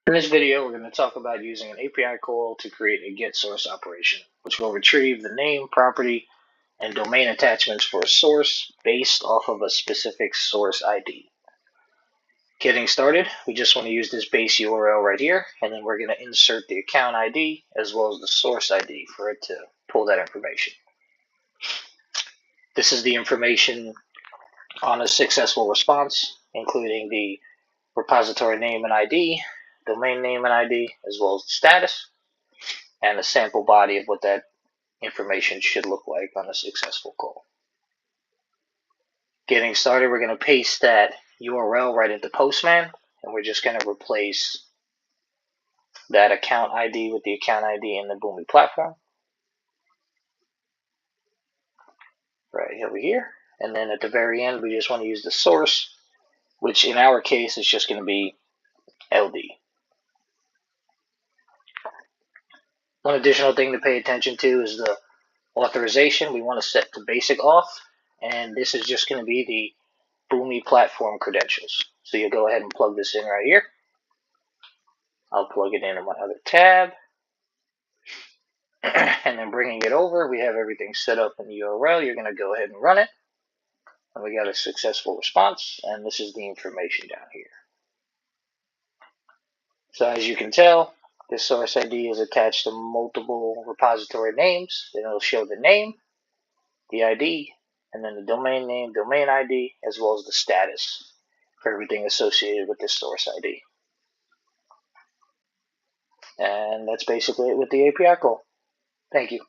In this video, we're going to talk about using an API call to create a get source operation, which will retrieve the name, property, and domain attachments for a source based off of a specific source ID. Getting started, we just want to use this base URL right here, and then we're going to insert the account ID as well as the source ID for it to pull that information. This is the information on a successful response, including the repository name and ID, domain name and ID, as well as the status, and a sample body of what that information should look like on a successful call. Getting started, we're going to paste that URL right into Postman, and we're just going to replace that account ID with the account ID in the Boomi platform. Right over here. And then at the very end, we just want to use the source, which in our case is just going to be LD. One additional thing to pay attention to is the authorization. We want to set to basic auth, and this is just going to be the Boomi platform credentials. So you'll go ahead and plug this in right here. I'll plug it in my other tab. And then bringing it over, we have everything set up in the URL. You're going to go ahead and run it. And we got a successful response, and this is the information down here. So as you can tell, this source ID is attached to multiple repository names. It'll show the name, the ID, and then the domain name, domain ID, as well as the status for everything associated with this source ID. And that's basically it with the API call. Thank you.